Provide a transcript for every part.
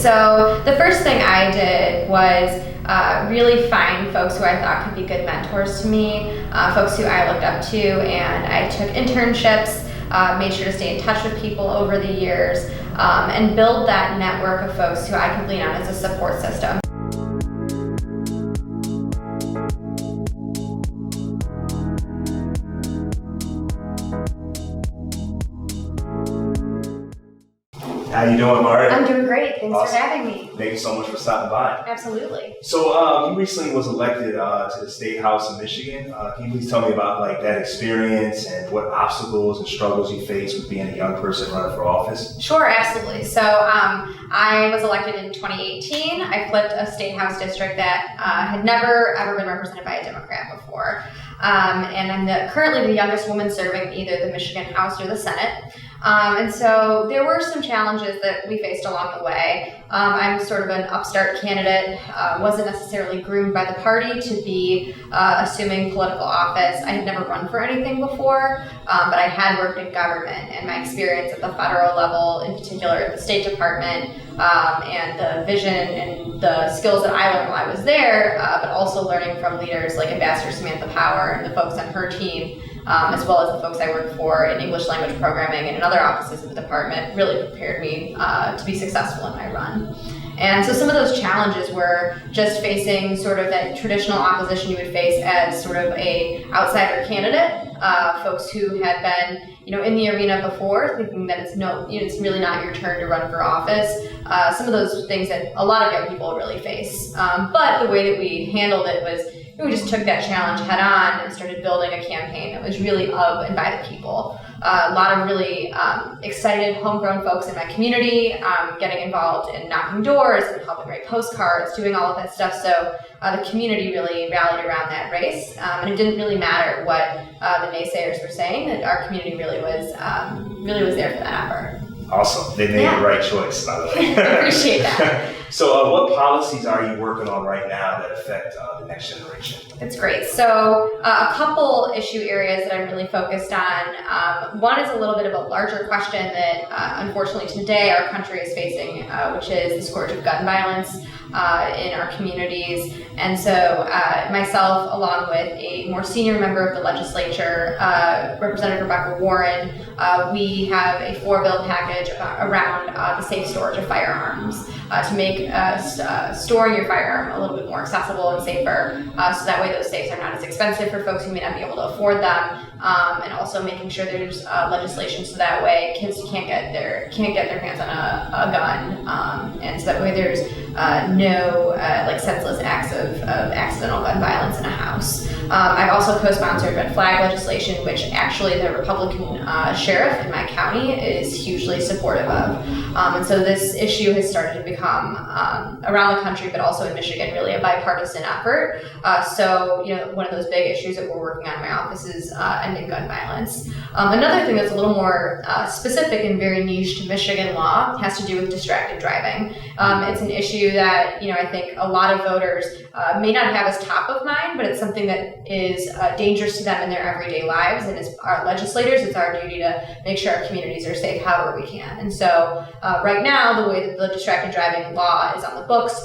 So the first thing I did was really find folks who I thought could be good mentors to me, folks who I looked up to, and I took internships, made sure to stay in touch with people over the years, and build that network of folks who I could lean on as a support system. How you doing, Mari? I'm doing great. Thanks Awesome. for having me. Thank you so much for stopping by. Absolutely. So you recently was elected to the State House in Michigan. Can you please tell me about that experience and what obstacles and struggles you face with being a young person running for office? Sure, absolutely. So I was elected in 2018. I flipped a State House district that had never ever been represented by a Democrat before. And I'm currently the youngest woman serving either the Michigan House or the Senate. And so there were some challenges that we faced along the way. I'm sort of an upstart candidate, wasn't necessarily groomed by the party to be assuming political office. I had never run for anything before, but I had worked in government, and my experience at the federal level, in particular at the State Department, and the vision and the skills that I learned while I was there, but also learning from leaders like Ambassador Samantha Power and the folks on her team, as well as the folks I work for in English language programming and in other offices of the department, really prepared me to be successful in my run. And so some of those challenges were just facing sort of that traditional opposition you would face as sort of a outsider candidate, folks who had been in the arena before, thinking that it's really not your turn to run for office. Some of those things that a lot of young people really face. But the way that we handled it was we just took that challenge head on and started building a campaign that was really of and by the people. A lot of really excited homegrown folks in my community, getting involved in knocking doors and helping write postcards, doing all of that stuff. So the community really rallied around that race, and it didn't really matter what the naysayers were saying. That our community really was there for that effort. Awesome. They made the right choice, by the way. I appreciate that. So what policies are you working on right now that affect the next generation? That's great. So a couple issue areas that I'm really focused on. One is a little bit of a larger question that unfortunately today our country is facing, which is the scourge of gun violence in our communities. And so myself, along with a more senior member of the legislature, Representative Rebecca Warren, we have a 4-bill package around the safe storage of firearms to make storing your firearm a little bit more accessible and safer, so that way those safes are not as expensive for folks who may not be able to afford them, and also making sure there's legislation so that way kids can't get their hands on a gun, and so that way there's no senseless acts of accidental gun violence in a house. I've also co-sponsored red flag legislation, which actually the Republican sheriff in my county is hugely supportive of. And so this issue has started to become, around the country, but also in Michigan, really a bipartisan effort. So one of those big issues that we're working on in my office is ending gun violence. Another thing that's a little more specific and very niche to Michigan law has to do with distracted driving. It's an issue that I think a lot of voters may not have as top of mind, but it's something that is dangerous to them in their everyday lives. And as our legislators, it's our duty to make sure our communities are safe however we can. And so right now, the way that the distracted driving law is on the books,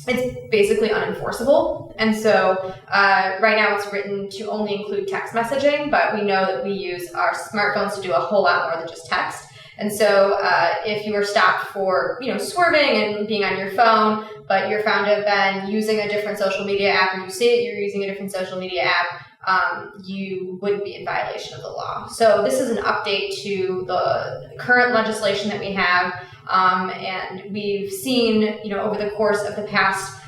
it's basically unenforceable. And so right now it's written to only include text messaging, but we know that we use our smartphones to do a whole lot more than just text. And so if you were stopped for, swerving and being on your phone, but you're found to have been using a different social media app, or you say that you're using a different social media app, you wouldn't be in violation of the law. So this is an update to the current legislation that we have, and we've seen, over the course of the past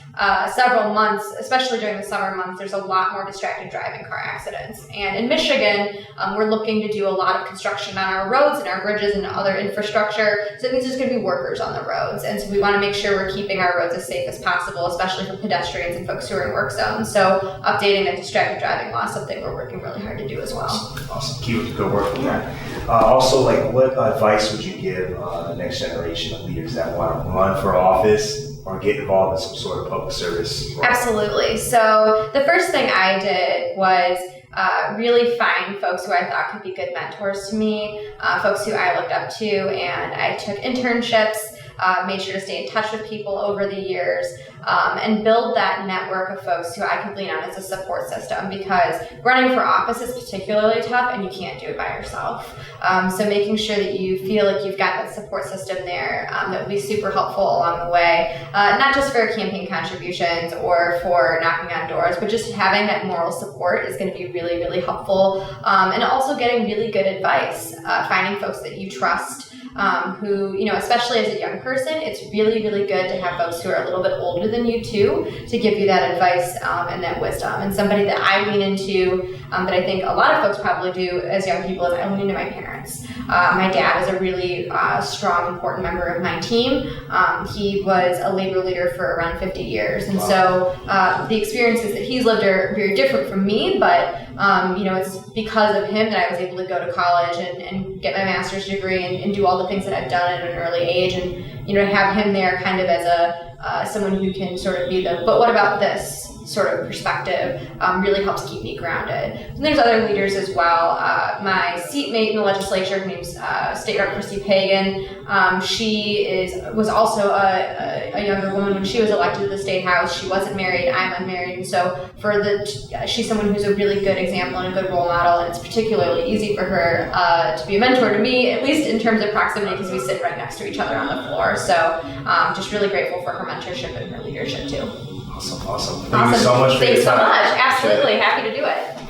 several months, especially during the summer months, there's a lot more distracted driving car accidents. And in Michigan, we're looking to do a lot of construction on our roads and our bridges and other infrastructure. So it means there's going to be workers on the roads. And so we want to make sure we're keeping our roads as safe as possible, especially for pedestrians and folks who are in work zones. So updating the distracted driving law is something we're working really hard to do as well. Awesome. Keep good work on that. Also, what advice would you give the next generation of leaders that want to run for office or get involved in some sort of public service? Absolutely. So the first thing I did was really find folks who I thought could be good mentors to me, folks who I looked up to, and I took internships, made sure to stay in touch with people over the years, and build that network of folks who I could lean on as a support system, because running for office is particularly tough and you can't do it by yourself. So making sure that you feel like you've got that support system there, that would be super helpful along the way, not just for campaign contributions or for knocking on doors, but just having that moral support is going to be really, really helpful. And also getting really good advice, finding folks that you trust, who, especially as a young person, it's really, really good to have folks who are a little bit older than you too, to give you that advice and that wisdom. And somebody that I lean into, that I think a lot of folks probably do as young people, is I lean into my parents. My dad is a really strong, important member of my team. He was a labor leader for around 50 years. And so the experiences that he's lived are very different from me, but it's because of him that I was able to go to college and get my master's degree and do all the things that I've done at an early age, and have him there kind of as someone who can sort of be but what about this sort of perspective, really helps keep me grounded. And there's other leaders as well. My seatmate in the legislature, her name's State Rep Christy Pagan. She was also a younger woman when she was elected to the State House. She wasn't married, I'm unmarried, and so she's someone who's a really good example and a good role model, and it's particularly easy for her to be a mentor to me, at least in terms of proximity, because we sit right next to each other on the floor. So just really grateful for her mentorship and her leadership too. Awesome. Thank you so much for your time. Thanks so much. Absolutely. Happy to do it.